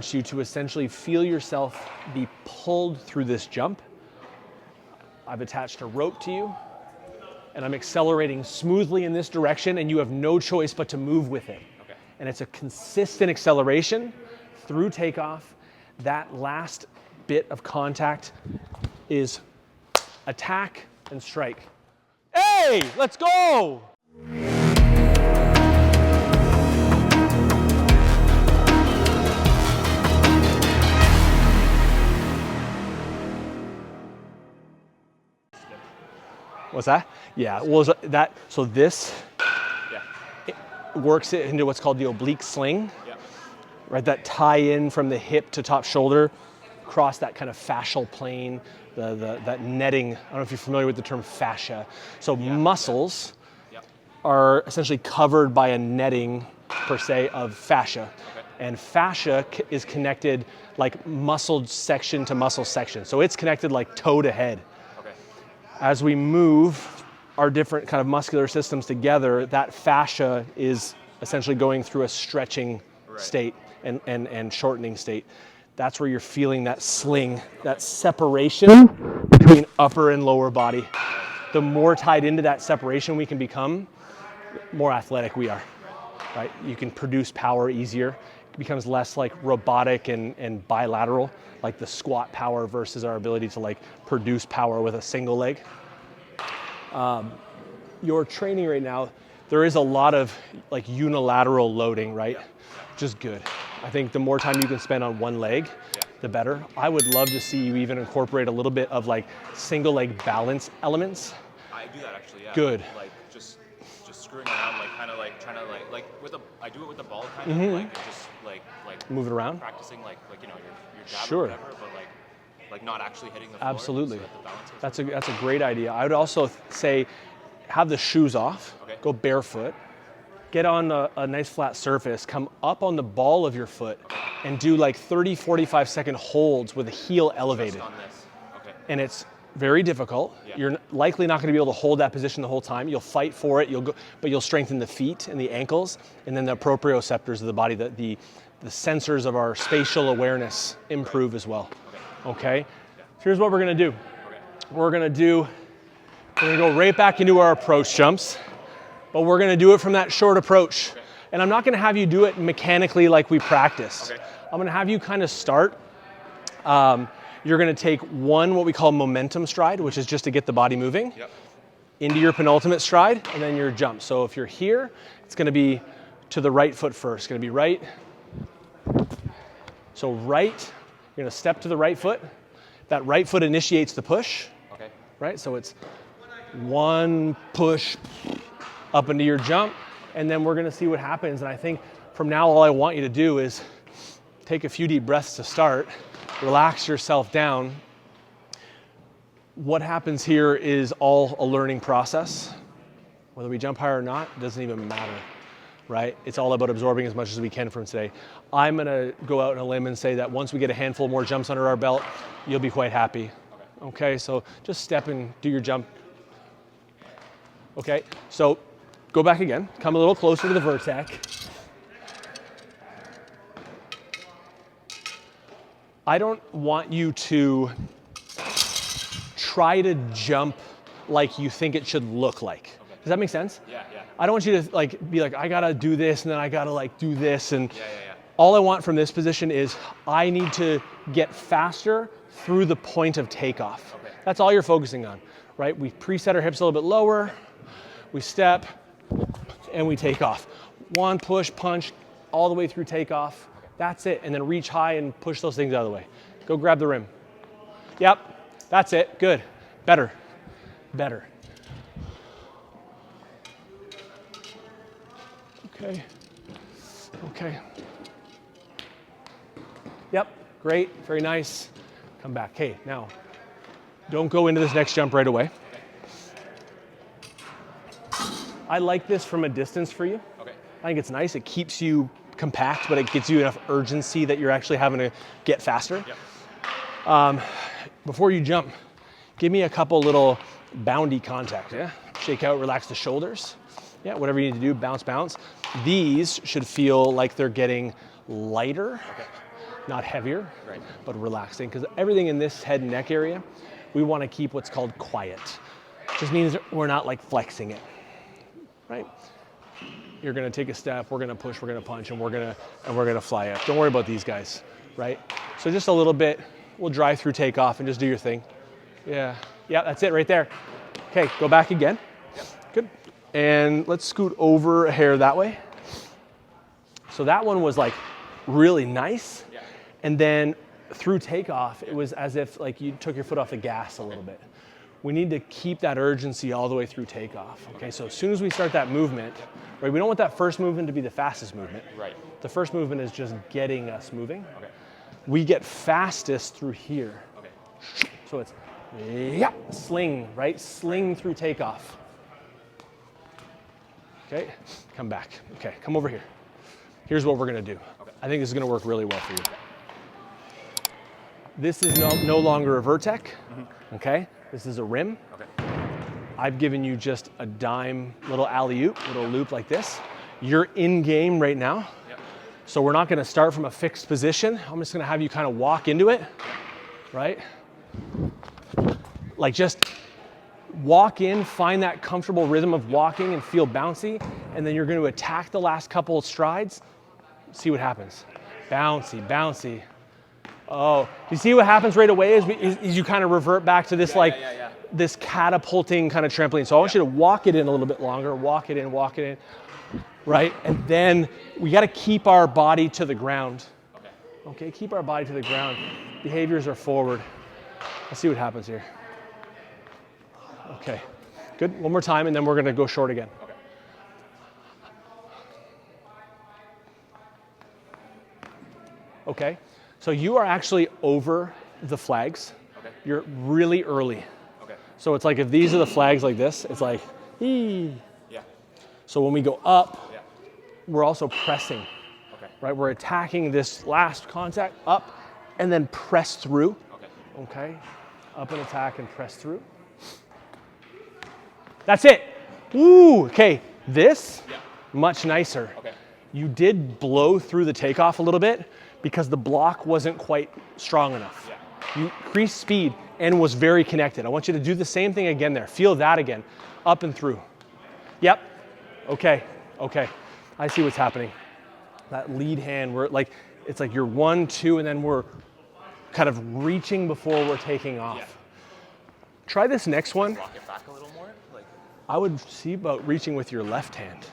want you to essentially feel yourself be pulled through this jump. I've attached a rope to you, and I'm accelerating smoothly in this direction, and you have no choice but to move with it. Okay. And it's a consistent acceleration through takeoff. That last bit of contact is attack and strike. Hey, let's go! What's that? Yeah, well, so this it works it into what's called the oblique sling, right? That tie in from the hip to top shoulder, across that kind of fascial plane, that netting. I don't know if you're familiar with the term fascia. So muscles are essentially covered by a netting, per se, of fascia. And fascia is connected like muscle section to muscle section. So it's connected like toe to head. As we move our different kind of muscular systems together, that fascia is essentially going through a stretching state and shortening state. That's where you're feeling that sling, that separation between upper and lower body. The more tied into that separation we can become, the more athletic we are, right? You can produce power easier. It becomes less like robotic and bilateral, like the squat power versus our ability to like produce power with a single leg. Your training right now, there is a lot of like unilateral loading, right? Which is good. I think the more time you can spend on one leg, the better. I would love to see you even incorporate a little bit of like single leg balance elements. I do that actually, yeah. Good. Like just screwing around, like kind of like trying to like with I do it with the ball kind of like and just like move it around, practicing like you know your jab sure. or whatever, but like not actually hitting the floor. Absolutely. So that the balance That's a great idea. I would also say have the shoes off, go barefoot, get on a nice flat surface, come up on the ball of your foot and do like 30, 45 second holds with the heel elevated. Just on this. Okay. And it's very difficult. You're likely not going to be able to hold that position the whole time. You'll fight for it, but you'll strengthen the feet and the ankles, and then the proprioceptors of the body, the sensors of our spatial awareness improve as well. Okay? So here's what we're going to do. We're going to go right back into our approach jumps, but we're going to do it from that short approach. And I'm not going to have you do it mechanically like we practiced. I'm going to have you kind of start. You're going to take one, what we call momentum stride, which is just to get the body moving, into your penultimate stride, and then your jump. So if you're here, it's going to be to the right foot first. It's going to be right. So right, you're going to step to the right foot. That right foot initiates the push, right? So it's one push up into your jump, and then we're going to see what happens. And I think from now, all I want you to do is take a few deep breaths to start. Relax yourself down. What happens here is all a learning process. Whether we jump higher or not, it doesn't even matter, right? It's all about absorbing as much as we can from today. I'm gonna go out on a limb and say that once we get a handful more jumps under our belt, you'll be quite happy. Okay, so just step and do your jump. Okay, so go back again. Come a little closer to the vertex. I don't want you to try to jump like you think it should look like. Does that make sense? Yeah. I don't want you to like be like, I gotta do this and then I gotta like do this. And all I want from this position is I need to get faster through the point of takeoff. That's all you're focusing on, right? We preset our hips a little bit lower, we step, and we take off. One push, punch, all the way through takeoff. That's it, and then reach high and push those things out of the way. Go grab the rim. Yep, that's it, good. Better. Okay. Yep, great, very nice. Come back. Hey, now, don't go into this next jump right away. I like this from a distance for you. I think it's nice, it keeps you compact, but it gives you enough urgency that you're actually having to get faster. Before you jump, give me a couple little boundy contact, Shake out, relax the shoulders. Whatever you need to do, bounce. These should feel like they're getting lighter, not heavier, Right. but relaxing. Because everything in this head and neck area, we want to keep what's called quiet. Just means we're not like flexing it, right? You're gonna take a step, we're gonna push, we're gonna punch, and we're gonna fly up. Don't worry about these guys, right? So just a little bit, we'll drive through takeoff and just do your thing. Yeah, that's it right there. Okay, go back again. Good. And let's scoot over a hair that way. So that one was like really nice. Yeah. And then through takeoff, it was as if like you took your foot off the gas a little bit. We need to keep that urgency all the way through takeoff. Okay, so as soon as we start that movement, right, we don't want that first movement to be the fastest movement. Right. The first movement is just getting us moving. Okay. We get fastest through here. Okay. So it's sling, right? Sling through takeoff. Okay, come back. Okay, come over here. Here's what we're gonna do. Okay. I think this is gonna work really well for you. This is no longer a vertec, okay? This is a rim. Okay. I've given you just a dime little alley-oop, little loop like this. You're in game right now. Yep. So we're not gonna start from a fixed position. I'm just gonna have you kind of walk into it, right? Like just walk in, find that comfortable rhythm of walking and feel bouncy, and then you're gonna attack the last couple of strides, see what happens. Bouncy, bouncy. Oh, you see what happens right away is you kind of revert back to this this catapulting kind of trampoline. So I want you to walk it in a little bit longer, walk it in, right? And then we gotta keep our body to the ground. Okay, keep our body to the ground. Behaviors are forward. Let's see what happens here. Okay, good, one more time and then we're gonna go short again. Okay, so you are actually over the flags. Okay. You're really early. Okay. So it's like if these are the flags like this, it's like, ee. Yeah. So when we go up, Yeah. we're also pressing, Okay. right? We're attacking this last contact up and then press through. Okay. Okay, up and attack and press through. That's it. Woo, okay, this, much nicer. Okay. You did blow through the takeoff a little bit because the block wasn't quite strong enough. Yeah. You increased speed and was very connected. I want you to do the same thing again there. Feel that again, up and through. Yep, okay. I see what's happening. That lead hand, it's like you're 1, 2, and then we're kind of reaching before we're taking off. Yeah. Try this next one. Walk it back a little more. Like. I would see about reaching with your left hand.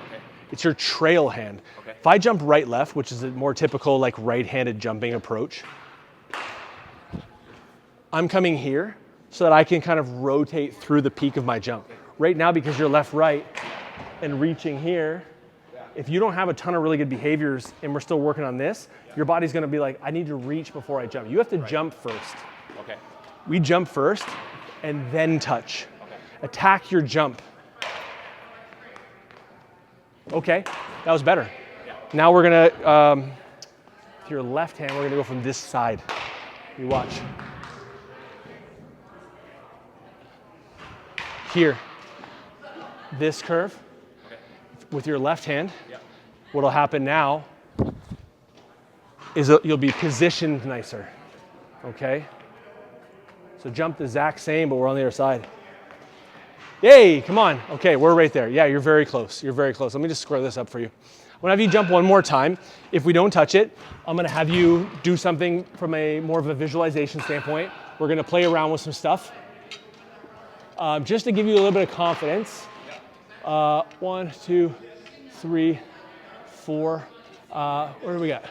Okay. It's your trail hand. Okay. If I jump right left, which is a more typical like right-handed jumping approach, I'm coming here so that I can kind of rotate through the peak of my jump. Okay. Right now, because you're left, right, and reaching here, if you don't have a ton of really good behaviors and we're still working on this, your body's gonna be like, I need to reach before I jump. You have to jump first. Okay. We jump first and then touch. Okay. Attack your jump. Okay, that was better. Yeah. Now we're gonna, with your left hand, we're gonna go from this side. You watch. Here, this curve, Okay. with your left hand, Yeah. what'll happen now is you'll be positioned nicer, okay? So jump the exact same, but we're on the other side. Yay, come on. Okay, we're right there. Yeah, you're very close. You're very close. Let me just square this up for you. I'm gonna have you jump one more time. If we don't touch it, I'm gonna have you do something from a more of a visualization standpoint. We're gonna play around with some stuff. Just to give you a little bit of confidence. 1, 2, 3, 4. Where do we got?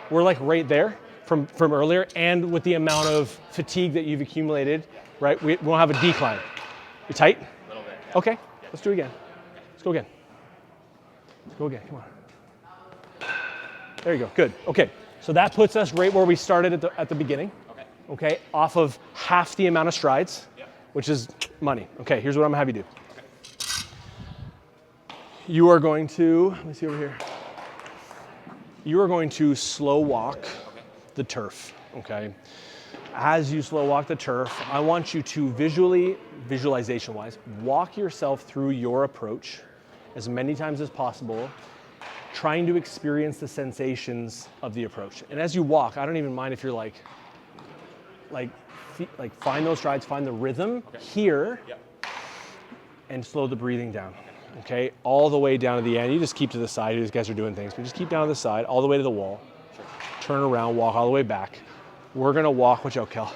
We're like right there from earlier, and with the amount of fatigue that you've accumulated, right? We won't have a decline. You tight? A little bit. Yeah. Okay, let's do it again. Let's go again. Let's go again, come on. There you go, good. Okay, so that puts us right where we started at the beginning. Okay. Okay, off of half the amount of strides, which is money. Okay, here's what I'm gonna have you do. Okay. You are going to, let me see over here. You are going to slow walk the turf, okay? As you slow walk the turf, I want you to visualization-wise, walk yourself through your approach as many times as possible, trying to experience the sensations of the approach. And as you walk, I don't even mind if you're like find those strides, find the rhythm here, and slow the breathing down. Okay, all the way down to the end. You just keep to the side. These guys are doing things, but just keep down to the side, all the way to the wall. Turn around, walk all the way back. We're gonna walk. Watch out, Kel.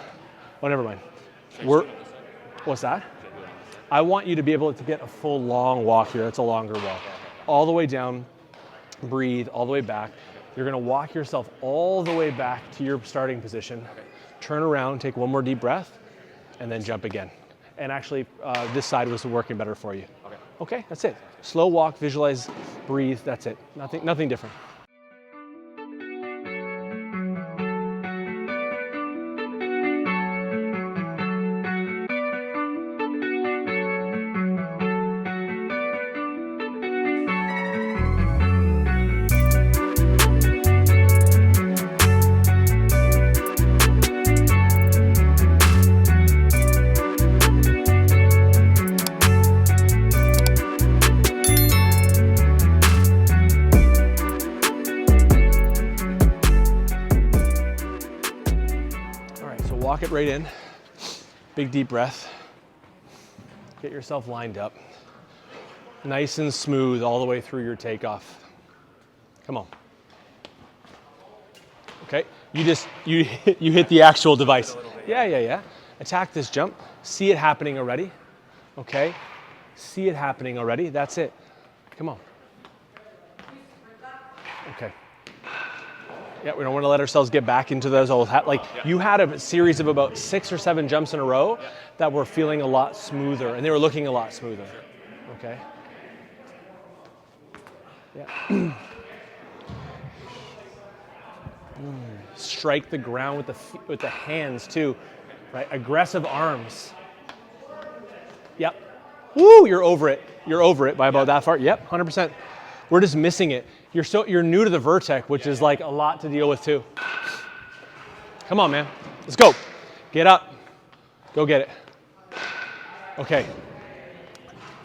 Oh, never mind. What's that? I want you to be able to get a full long walk here. It's a longer walk. All the way down, breathe, all the way back. You're gonna walk yourself all the way back to your starting position. Turn around, take one more deep breath, and then jump again. And actually, this side was working better for you. Okay, that's it. Slow walk, visualize, breathe, that's it. Nothing different. Walk it right in, big deep breath, get yourself lined up, nice and smooth all the way through your takeoff. Come on. Okay, you hit the actual device. Yeah. Attack this jump, see it happening already, okay? See it happening already, that's it. Come on. Okay. Yeah, we don't want to let ourselves get back into those old, you had a series of about 6 or 7 jumps in a row that were feeling a lot smoother, and they were looking a lot smoother. Okay. Yeah. Strike the ground with the hands too, right? Aggressive arms. Yep. Woo! You're over it. You're over it by about that far. Yep, 100%. We're just missing it. You're new to the vertex, which is like a lot to deal with too. Come on, man. Let's go. Get up. Go get it. Okay.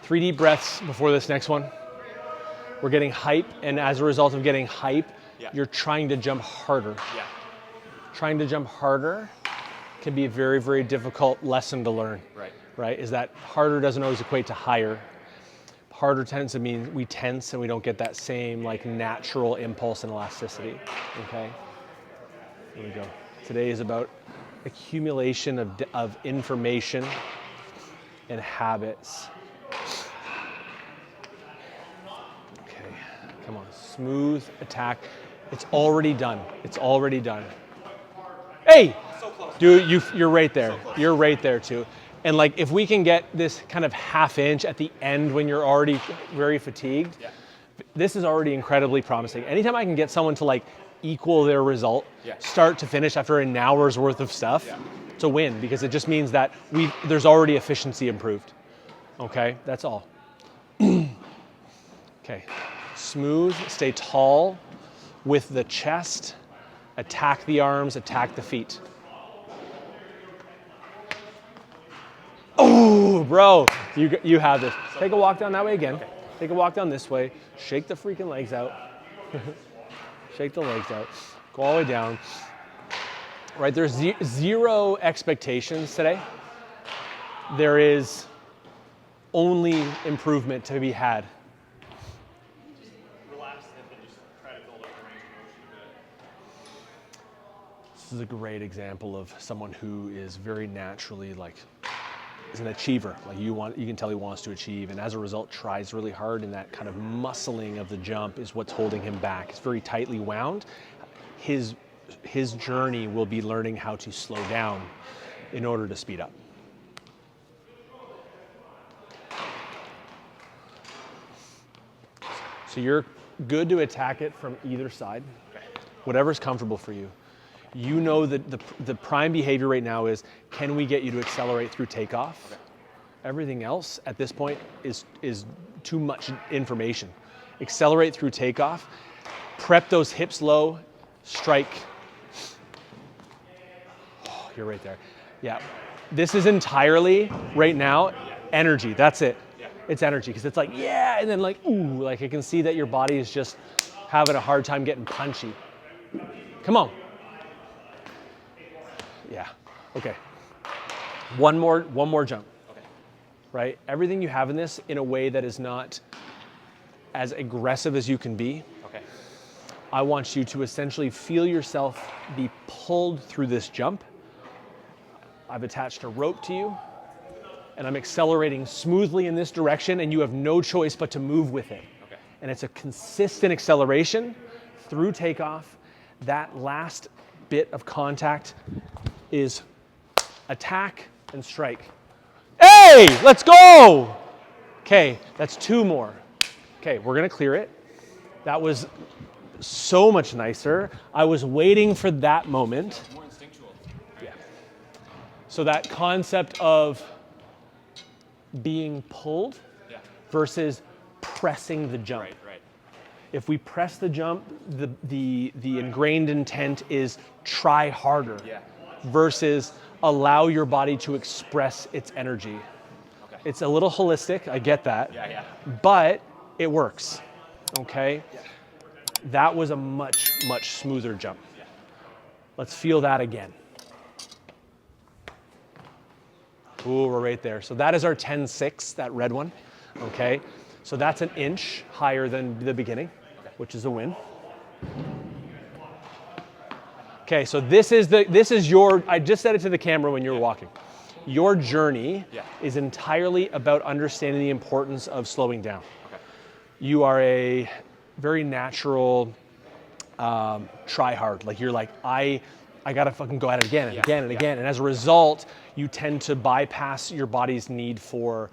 3 deep breaths before this next one. We're getting hype, and as a result of getting hype, you're trying to jump harder. Trying to jump harder can be a very, very difficult lesson to learn. Right? Is that harder doesn't always equate to higher. Harder tends to mean we tense and we don't get that same like natural impulse and elasticity. Okay, here we go. Today is about accumulation of information and habits. Okay, come on, smooth attack. It's already done. It's already done. Hey, dude, you're right there. You're right there too. And like, if we can get this kind of half inch at the end when you're already very fatigued, this is already incredibly promising. Anytime I can get someone to like equal their result, start to finish after an hour's worth of stuff, it's a win, because it just means that there's already efficiency improved. Okay, that's all. Okay, smooth, stay tall with the chest, attack the arms, attack the feet. Oh, bro, you have this. Take a walk down that way again. Take a walk down this way. Shake the freaking legs out. Shake the legs out. Go all the way down. Right, there's zero expectations today. There is only improvement to be had. Just relax and just try to build up the range of motion a bit. This is a great example of someone who is very naturally is an achiever. Like you can tell he wants to achieve, and as a result tries really hard, and that kind of muscling of the jump is what's holding him back. It's very tightly wound. His journey will be learning how to slow down in order to speed up. So you're good to attack it from either side, whatever's comfortable for you. You know that the prime behavior right now is, can we get you to accelerate through takeoff? Everything else at this point is too much information. Accelerate through takeoff, prep those hips low, strike. Oh, you're right there. Yeah, this is entirely right now energy. That's it. It's energy, because it's like, yeah, and then like, ooh, like I can see that your body is just having a hard time getting punchy. Come on. Yeah, okay. One more jump. Okay. Right? Everything you have in this in a way that is not as aggressive as you can be. Okay. I want you to essentially feel yourself be pulled through this jump. I've attached a rope to you, and I'm accelerating smoothly in this direction, and you have no choice but to move with it. Okay. And it's a consistent acceleration through takeoff. That last bit of contact is attack and strike. Hey, let's go! Okay, that's 2 more. Okay, we're gonna clear it. That was so much nicer. I was waiting for that moment. More instinctual. Yeah. So that concept of being pulled versus pressing the jump. Right, right. If we press the jump, the ingrained intent is try harder versus allow your body to express its energy. Okay. It's a little holistic, I get that. Yeah. But it works, okay? Yeah. That was a much, much smoother jump. Yeah. Let's feel that again. Ooh, we're right there. So that is our 10-6, that red one, okay? So that's an inch higher than the beginning, which is a win. Okay, so this is your, I just said it to the camera when you were walking. Your journey is entirely about understanding the importance of slowing down. Okay. You are a very natural try hard. Like you're like, I gotta fucking go at it again and again and again. And as a result, you tend to bypass your body's need for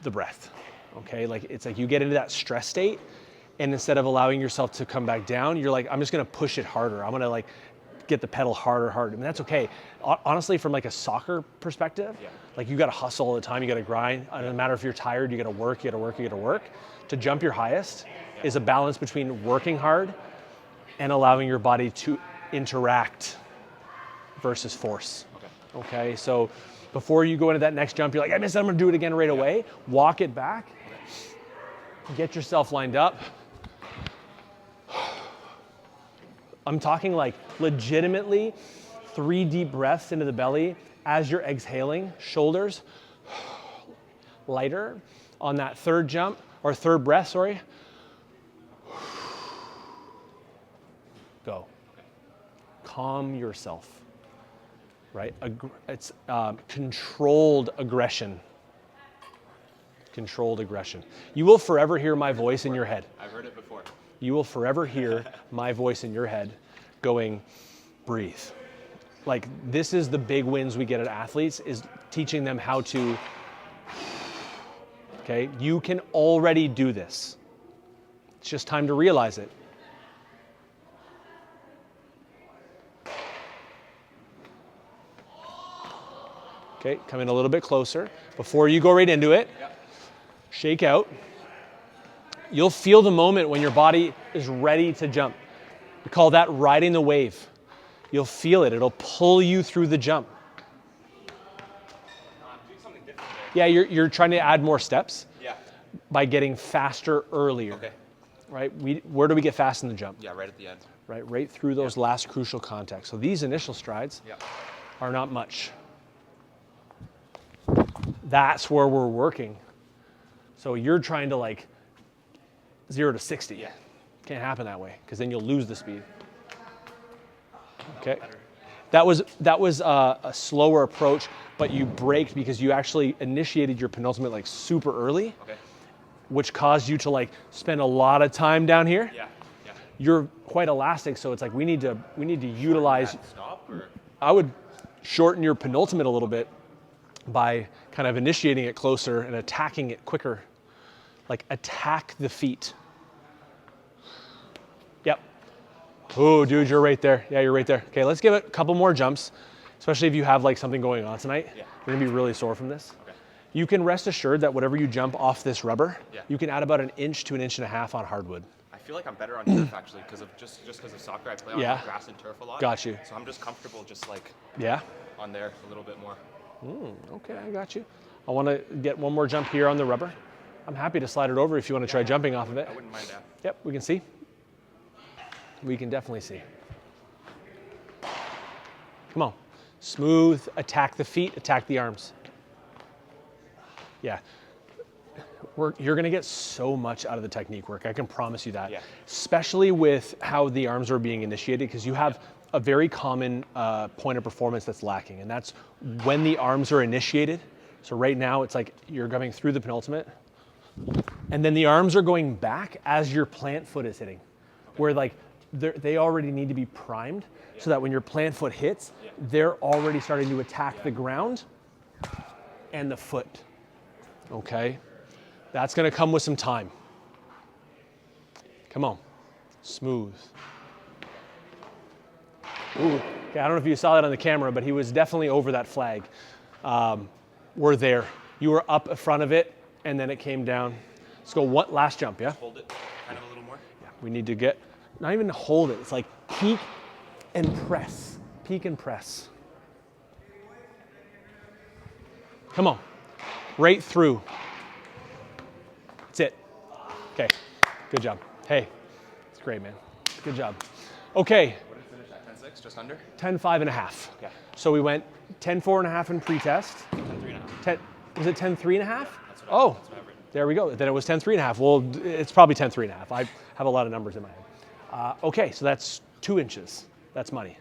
the breath. Okay, like it's like you get into that stress state, and instead of allowing yourself to come back down, you're like, I'm just gonna push it harder. I'm gonna like get the pedal harder. I mean, that's okay. Honestly, from like a soccer perspective, like you gotta hustle all the time, you gotta grind. It doesn't matter if you're tired, you gotta work. To jump your highest is a balance between working hard and allowing your body to interact versus force. Okay, so before you go into that next jump, you're like, I missed it, I'm gonna do it again right away. Walk it back, get yourself lined up. I'm talking like legitimately 3 deep breaths into the belly as you're exhaling, shoulders lighter on that third jump, or third breath, sorry. Go. Calm yourself, right? It's controlled aggression. Controlled aggression. You will forever hear my voice in your head. I've heard it before. You will forever hear my voice in your head going, breathe. Like this is the big wins we get at athletes, is teaching them how to, okay? You can already do this. It's just time to realize it. Okay, come in a little bit closer. Before you go right into it, shake out. You'll feel the moment when your body is ready to jump. We call that riding the wave. You'll feel it. It'll pull you through the jump. I'm doing something different Yeah, there. you're trying to add more steps by getting faster earlier. Okay. Right? Where do we get fast in the jump? Yeah, right at the end. Right through those last crucial contacts. So these initial strides are not much. That's where we're working. So you're trying to like 0 to 60. Yeah. Can't happen that way, because then you'll lose the speed. Okay. That was a slower approach, but you braked because you actually initiated your penultimate like super early, which caused you to like spend a lot of time down here. Yeah. You're quite elastic, so it's like we need to utilize. Stop or? I would shorten your penultimate a little bit by kind of initiating it closer and attacking it quicker. Like attack the feet. Yep. Oh, dude, you're right there. Yeah, you're right there. Okay, let's give it a couple more jumps, especially if you have like something going on tonight. You're gonna be really sore from this. You can rest assured that whatever you jump off this rubber, you can add about 1 inch to 1.5 inches on hardwood. I feel like I'm better on turf actually, because of just because of soccer. I play on grass and turf a lot. Got you. So I'm just comfortable just like on there a little bit more. Okay, I got you. I want to get one more jump here on the rubber. I'm happy to slide it over if you want to try jumping off of it. I wouldn't mind that. Yep, we can see. We can definitely see. Come on. Smooth, attack the feet, attack the arms. Yeah. You're gonna get so much out of the technique work, I can promise you that. Yeah. Especially with how the arms are being initiated, because you have a very common point of performance that's lacking, and that's when the arms are initiated. So right now it's like you're coming through the penultimate, and then the arms are going back as your plant foot is hitting, where like they already need to be primed so that when your plant foot hits, they're already starting to attack the ground and the foot, okay? That's gonna come with some time. Come on, smooth. Ooh, okay, I don't know if you saw that on the camera, but he was definitely over that flag. We're there. You were up in front of it, and then it came down. Let's go last jump, yeah? Hold it kind of a little more. Yeah, we need to get, not even hold it, it's like peek and press. Peek and press. Come on, right through. That's it. Okay, good job. Hey, it's great, man. Good job. Okay. What did it finish at? 10.6, just under? 10.5 and a half. Okay. So we went 10.4 and a half in pre-test. 10.3.5. Was it 10.3 and a half? That's what Oh, I've written. there we go. Then it was 10.3 and a half. Well, it's probably 10.3 and a half. I have a lot of numbers in my head. Okay, so that's 2 inches. That's money.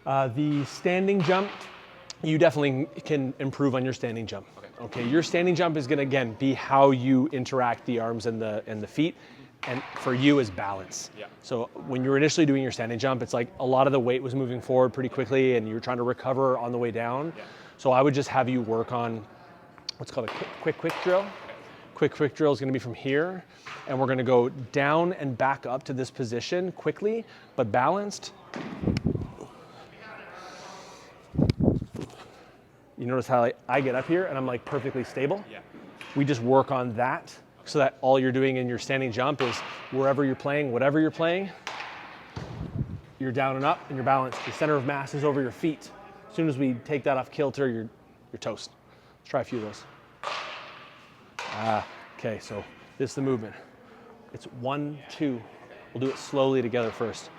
The standing jump, you definitely can improve on your standing jump. Okay, your standing jump is gonna, again, be how you interact the arms and the feet, and for you is balance. Yeah. So when you're initially doing your standing jump, it's like a lot of the weight was moving forward pretty quickly and you're trying to recover on the way down. Yeah. So I would just have you work on what's called a quick drill. Quick drill is gonna be from here, and we're gonna go down and back up to this position quickly, but balanced. You notice how I get up here and I'm like perfectly stable? Yeah. We just work on that so that all you're doing in your standing jump is wherever you're playing, whatever you're playing, you're down and up and you're balanced. The center of mass is over your feet. As soon as we take that off kilter, you're toast. Let's try a few of those. Okay, so this is the movement. It's 1, 2. We'll do it slowly together first.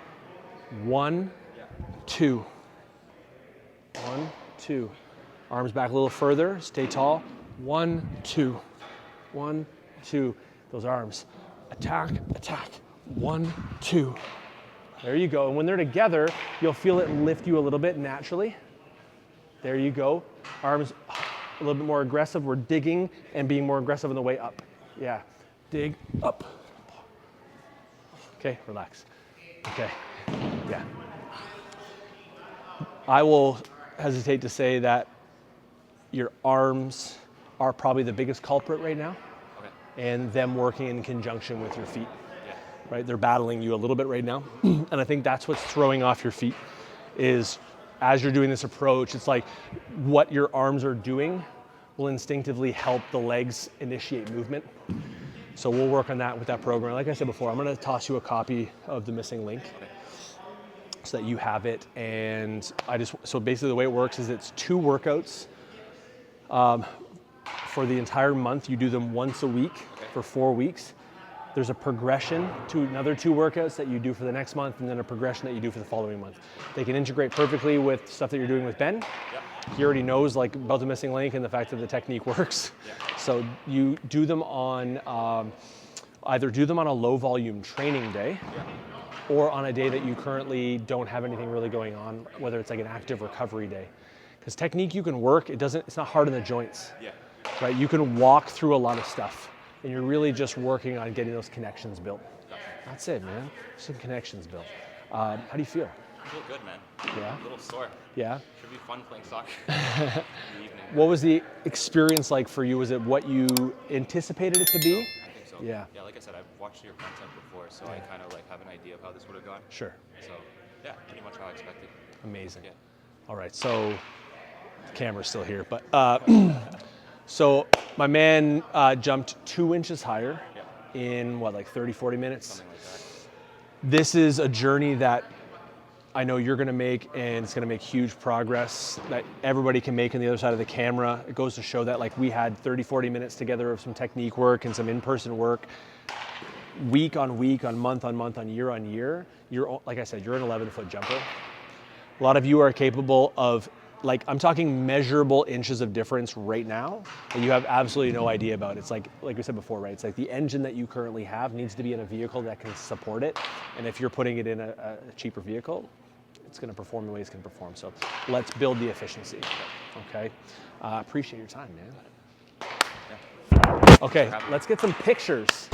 1, 2. 1, 2. Arms back a little further, stay tall. 1, 2. 1, 2. Those arms. Attack, attack. 1, 2. There you go. And when they're together, you'll feel it lift you a little bit naturally. There you go. Arms a little bit more aggressive. We're digging and being more aggressive on the way up. Yeah. Dig up. Okay, relax. Okay. Yeah. I will hesitate to say that your arms are probably the biggest culprit right now, and them working in conjunction with your feet. Yeah. Right? They're battling you a little bit right now, and I think that's what's throwing off your feet. Is as you're doing this approach, it's like what your arms are doing will instinctively help the legs initiate movement. So we'll work on that with that program. Like I said before, I'm going to toss you a copy of the missing link so that you have it. And so basically the way it works is it's 2 workouts. For the entire month, you do them once a week for 4 weeks. There's a progression to another 2 workouts that you do for the next month, and then a progression that you do for the following month. They can integrate perfectly with stuff that you're doing with Ben. He already knows like about the missing link and the fact that the technique works. So you do them on, either do them on a low volume training day, or on a day that you currently don't have anything really going on, whether it's like an active recovery day. Because technique you can work, it's not hard in the joints, right? You can walk through a lot of stuff, and you're really just working on getting those connections built. That's it, man. Some connections built. How do you feel? I feel good, man. Yeah? A little sore. Yeah? Should be fun playing soccer in the evening. What was the experience like for you? Was it what you anticipated it to be? I think so. Yeah. Yeah, like I said, I've watched your content before, so I kind of like have an idea of how this would have gone. Sure. So, yeah, pretty much how I expected. Amazing. Yeah. All right, so the camera's still here, but so my man jumped 2 inches higher in what, like 30, 40 minutes? Something like that. This is a journey that I know you're gonna make, and it's gonna make huge progress that everybody can make on the other side of the camera. It goes to show that like we had 30, 40 minutes together of some technique work and some in-person work. week on week, on month, on year, you're, like I said, you're an 11-foot jumper. A lot of you are capable of, like, I'm talking measurable inches of difference right now that you have absolutely no idea about. It's like we said before, right? It's like the engine that you currently have needs to be in a vehicle that can support it. And if you're putting it in a cheaper vehicle, it's going to perform the way it's going to perform. So let's build the efficiency. Okay. Appreciate your time, man. Okay, let's get some pictures.